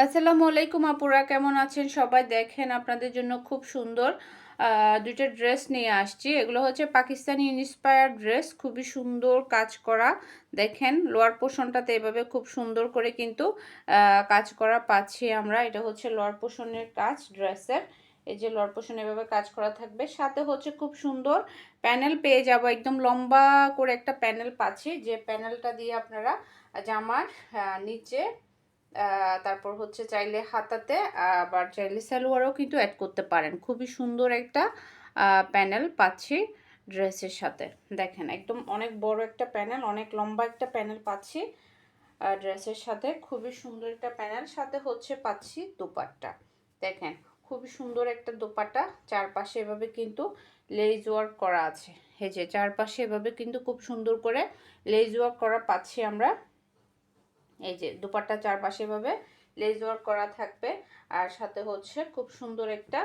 আসসালামু আলাইকুম আপুরা, কেমন আছেন সবাই? দেখেন আপনাদের জন্য খুব সুন্দর দুইটা ড্রেস নিয়ে আসছি। এগুলো হচ্ছে পাকিস্তানি ইন্সপায়ার্ড ড্রেস, খুবই সুন্দর কাজ করা। দেখেন লোয়ার পোর্শনটাতে এভাবে খুব সুন্দর করে কিন্তু কাজ করা পাচ্ছি আমরা। এটা হচ্ছে লোয়ার পোর্শনের কাজ ড্রেসের। এই যে লোয়ার পোর্শন এভাবে কাজ করা থাকবে, সাথে হচ্ছে খুব সুন্দর প্যানেল পেয়ে যাব। একদম লম্বা করে একটা প্যানেল পাচ্ছি, যে প্যানেলটা দিয়ে আপনারা জামার নিচে তারপর হচ্ছে চাইলে হাতাতে আবার চাইলে সালোয়ারও কিন্তু অ্যাড করতে পারেন। খুবই সুন্দর একটা প্যানেল পাচ্ছি ড্রেসের সাথে। দেখেন একদম অনেক বড় একটা প্যানেল, অনেক লম্বা একটা প্যানেল পাচ্ছি ড্রেসের সাথে। খুবই সুন্দর একটা প্যানেল, সাথে হচ্ছে পাচ্ছি দোপাট্টা। দেখেন খুবই সুন্দর একটা দোপাট্টা, চারপাশে এভাবে কিন্তু লেজ ওয়ার্ক করা আছে। এই যে চারপাশে এভাবে কিন্তু খুব সুন্দর করে লেজ ওয়ার্ক করা পাচ্ছি আমরা। এই যে দুপাট্টা চারপাশে ভাবে লেজ ওয়ার্ক করা থাকবে, আর সাথে হচ্ছে খুব সুন্দর একটা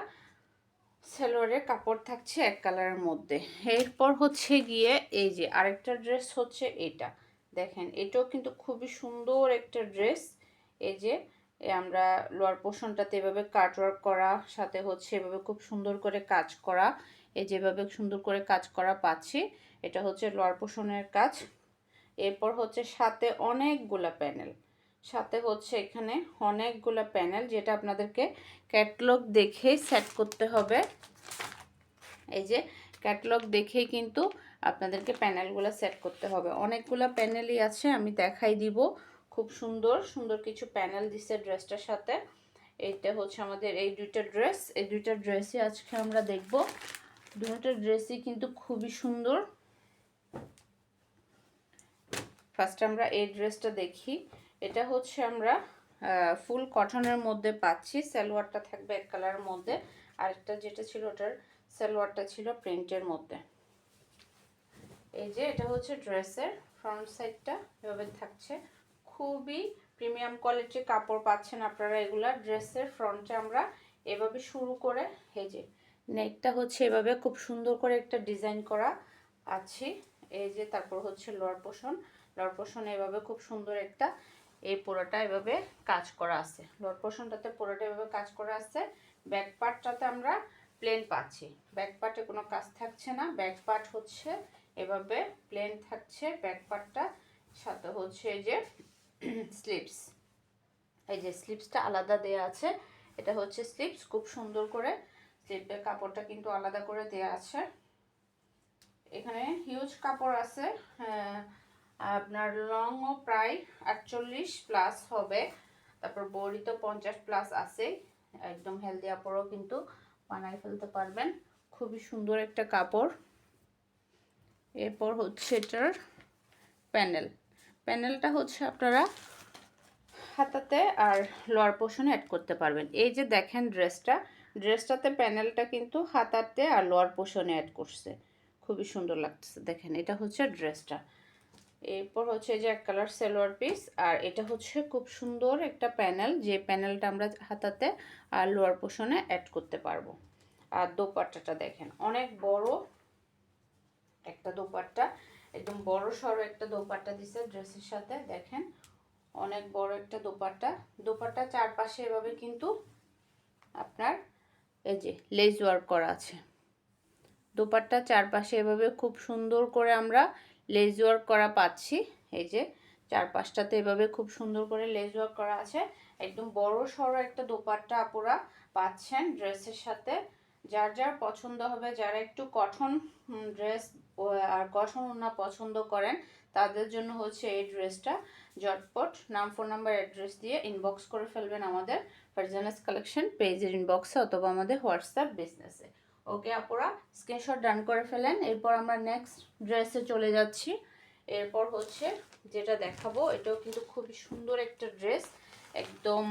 সালোয়ারের কাপড় থাকছে এক কালারের মধ্যে। এরপর হচ্ছে গিয়ে এই যে আরেকটা ড্রেস হচ্ছে এটা। দেখেন এটাও কিন্তু খুবই সুন্দর একটা ড্রেস। এই যে আমরা লোয়ার পোর্শনটাতে এভাবে কাটওয়ার্ক করা, সাথে হচ্ছে এভাবে খুব সুন্দর করে কাজ করা। এই যেভাবে সুন্দর করে কাজ করা পাচ্ছি, এটা হচ্ছে লোয়ার পোর্শনের কাজ। এরপর হচ্ছে সাথে অনেকগুলা প্যানেল, সাথে হচ্ছে এখানে অনেকগুলা প্যানেল, যেটা আপনাদেরকে ক্যাটলগ দেখেই সেট করতে হবে। এই যে ক্যাটলগ দেখেই কিন্তু আপনাদেরকে প্যানেলগুলো সেট করতে হবে। অনেকগুলা প্যানেলই আছে, আমি দেখাই দিব। খুব সুন্দর সুন্দর কিছু প্যানেল দিছে ড্রেসটার সাথে। এইটা হচ্ছে আমাদের এই দুইটা ড্রেস, এই দুইটা ড্রেসই আজকে আমরা দেখব। দুটো ড্রেসই কিন্তু খুবই সুন্দর। ফার্স্ট আমরা এই ড্রেসটা দেখি। এটা হচ্ছে আমরা ফুল কটনের মধ্যে পাচ্ছি। সালোয়ারটা থাকবে এক কালারের মধ্যে, আরেকটা যেটা ছিল ওটার সালোয়ারটা ছিল প্রিন্টের মধ্যে। এই যে এটা হচ্ছে ড্রেসের ফ্রন্ট সাইডটা এভাবে থাকছে। খুবই প্রিমিয়াম কোয়ালিটির কাপড় পাচ্ছেন আপনারা এগুলা। ড্রেসের ফ্রন্টে আমরা এভাবে শুরু করে এই যে নেকটা হচ্ছে এভাবে খুব সুন্দর করে একটা ডিজাইন করা আছে। এই যে তারপর হচ্ছে লোয়ার পোর্শন, লোয়ার পোর্শন এভাবে খুব সুন্দর একটা এই পুরোটা এভাবে কাজ করা আছে। লোয়ার পোর্শনটাতে পুরোটা এভাবে কাজ করা আছে। ব্যাক পার্টটাতে আমরা প্লেন পাচ্ছি, ব্যাক পার্টে কোনো কাজ থাকছে না। ব্যাক পার্ট হচ্ছে এভাবে প্লেন থাকছে ব্যাক পার্টটা। সাথে হচ্ছে এই যে স্লিপস, এই যে স্লিপসটা আলাদা দেয়া আছে। এটা হচ্ছে স্লিপস, খুব সুন্দর করে স্লিপের কাপড়টা কিন্তু আলাদা করে দেয়া আছে। এখানে হিউজ কাপড় আছে, আপনার লংও প্রায় 48 প্লাস হবে। তারপর বডি তো 50 প্লাস আছে। একদম হেলদি কাপড়ও কিন্তু বানাই ফেলতে পারবেন। খুবই সুন্দর একটা কাপড়। এরপর হচ্ছে এটার প্যানেল, প্যানেলটা হচ্ছে আপনারা হাতাতে আর লোয়ার পোর্শনে অ্যাড করতে পারবেন। এই যে দেখেন ড্রেসটা, ড্রেসটাতে প্যানেলটা কিন্তু হাতাতে আর লোয়ার পোর্শনে অ্যাড করছে। খুবই সুন্দর লাগতেছে। দেখেন এটা হচ্ছে ড্রেসটা। এরপর হচ্ছে যে এক কালার সালোয়ার পিস, আর এটা হচ্ছে খুব সুন্দর একটা প্যানেল, যে প্যানেলটা আমরা হাতাতে আর লোয়ার পোর্শনে অ্যাড করতে পারবো। আর দোপাট্টাটা দেখেন অনেক বড় একটা দোপাট্টা, একদম বড় সড়ো একটা দোপাট্টা দিছে ড্রেসের সাথে। দেখেন অনেক বড় একটা দোপাট্টা। দোপাট্টা চারপাশে এভাবে কিন্তু আপনার এই যে লেস ওয়ার্ক করা আছে। দোপাট্টা চারপাশে এভাবে খুব সুন্দর করে আমরা লেস ওয়ার্ক করা পাচ্ছি। এই যে চারপাশটাতে এভাবে খুব সুন্দর করে লেস ওয়ার্ক করা আছে। একদম বড় সড়ো একটা দোপাট্টা আপুরা পাচ্ছেন ড্রেসের সাথে। যার যার পছন্দ হবে, যারা একটু কটন ড্রেস আর কটন ওড়না পছন্দ করেন, তাদের জন্য হচ্ছে এই ড্রেসটা। ঝটপট নাম, ফোন নাম্বার, অ্যাড্রেস দিয়ে ইনবক্স করে ফেলবেন আমাদের ফারজানাস কালেকশন পেজের ইনবক্সে অথবা আমাদের হোয়াটসঅ্যাপ বিজনেসে। ওকে আপুরা, স্ক্রিনশট ডান করে ফেলেন। এরপর আমরা নেক্সট ড্রেসে চলে যাচ্ছি। এরপর হচ্ছে যেটা দেখাবো, এটাও কিন্তু খুবই সুন্দর একটা ড্রেস, একদম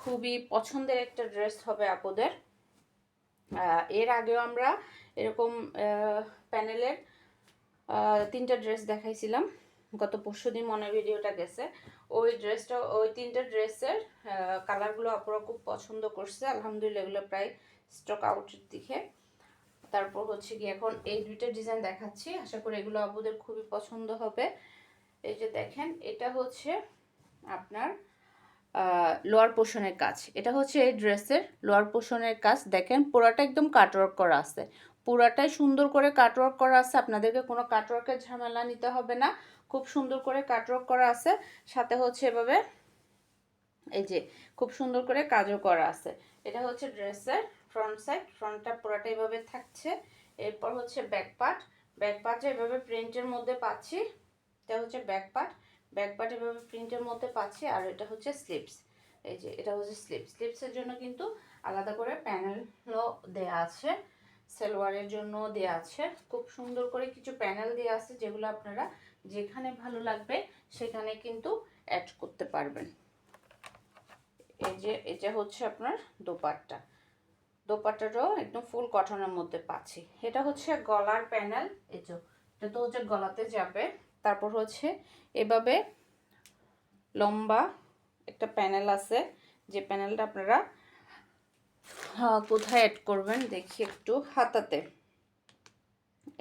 খুবই পছন্দের একটা ড্রেস হবে আপুদের। এর আগেও আমরা এরকম প্যানেলের 3টা ড্রেস দেখাইছিলাম, গত পরশুদিন মনে ভিডিওটা গেছে। ওই ড্রেসটা, ওই 3টা ড্রেসের কালারগুলো আপনারা খুব পছন্দ করছে আলহামদুলিল্লাহ। এগুলো প্রায় স্টক আউটের দিকে। তারপর হচ্ছে কি এখন এই দুইটা ডিজাইন দেখাচ্ছি, আশা করি এগুলো আপুদের খুবই পছন্দ হবে। এই যে দেখেন এটা হচ্ছে আপনার লোয়ার পোর্শনের কাজ। এটা হচ্ছে এই ড্রেসের লোয়ার পোর্শনের কাজ। দেখেন পুরাটা একদম কাটওয়ার্ক করা আছে, পুরাটাই সুন্দর করে কাটওয়ার্ক করা আছে। আপনাদেরকে কোনো কাটওয়ার্কের ঝামেলা নিতে হবে না, খুব সুন্দর করে কাটওয়ার্ক করা আছে। সাথে হচ্ছে এভাবে এই যে খুব সুন্দর করে কাজও করা আছে। এটা হচ্ছে ড্রেসের ফ্রন্ট সাইড, ফ্রন্টটা পুরাটা এভাবে থাকছে। এরপর হচ্ছে ব্যাক পার্ট, ব্যাক পার্টটা এভাবে প্রিন্টের মধ্যে পাচ্ছি। এটা হচ্ছে ব্যাক পার্ট, ব্যাক পার্ট এভাবে প্রিন্টের মধ্যে পাচ্ছি। আর এটা হচ্ছে স্লিপস, এই যে এটা হচ্ছে স্লিপস। স্লিপসের জন্য কিন্তু আলাদা করে প্যানেলও দেয়া আছে, সালোয়ারের জন্য দেয়া আছে। খুব সুন্দর করে কিছু প্যানেল দেয়া আছে, যেগুলো আপনারা যেখানে ভালো লাগবে সেখানে কিন্তু অ্যাড করতে পারবেন। এই যে এটা হচ্ছে আপনার দোপাট্টা, দোপাট্টাটাও একদম ফুল কটনের মধ্যে পাচ্ছি। এটা হচ্ছে গলার প্যানেল, এই যে এটা তো হচ্ছে গলাতে যাবে। তারপর হচ্ছে এভাবে লম্বা একটা প্যানেল আছে, যে প্যানেলটা আপনারা কোথায় অ্যাড করবেন দেখি একটু, হাতাতে,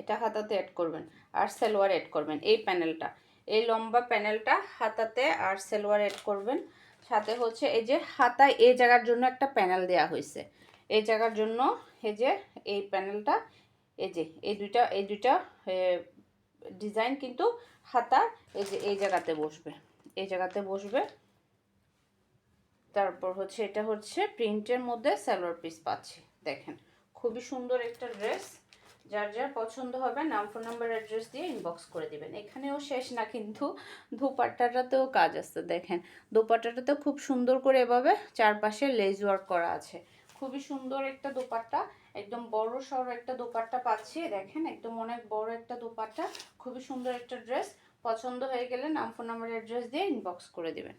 এটা হাতাতে অ্যাড করবেন আর সালোয়ার অ্যাড করবেন। এই প্যানেলটা, এই লম্বা প্যানেলটা হাতাতে আর সালোয়ার অ্যাড করবেন। সাথে হচ্ছে এই যে হাতায় এই জায়গার জন্য একটা প্যানেল দেয়া হয়েছে, এই জায়গার জন্য এই যে এই প্যানেলটা, এই যে এই দুইটা ডিজাইন কিন্তু হাতা এই যে এই জায়গাতে বসবে, এই জায়গাতে বসবে। তারপর হচ্ছে এটা হচ্ছে প্রিন্টের মধ্যে সালোয়ার পিস পাচ্ছি। দেখেন খুবই সুন্দর একটা ড্রেস। যার যার পছন্দ হবে নাম, ফোন নাম্বার, অ্যাড্রেস দিয়ে ইনবক্স করে দিবেন। এখানেও শেষ না কিন্তু, দোপাট্টাটাতেও কাজ আছে। দেখেন দোপাট্টাটাতেও খুব সুন্দর করে এভাবে চারপাশে লেজ ওয়ার্ক করা আছে। খুবই সুন্দর একটা দোপাট্টা, একদম বড় সড়ো একটা দোপাট্টা পাচ্ছি। দেখেন একদম অনেক বড় একটা দোপাট্টা, খুবই সুন্দর একটা ড্রেস। পছন্দ হয়ে গেলে নাম, ফোন নাম্বার, অ্যাড্রেস দিয়ে ইনবক্স করে দিবেন।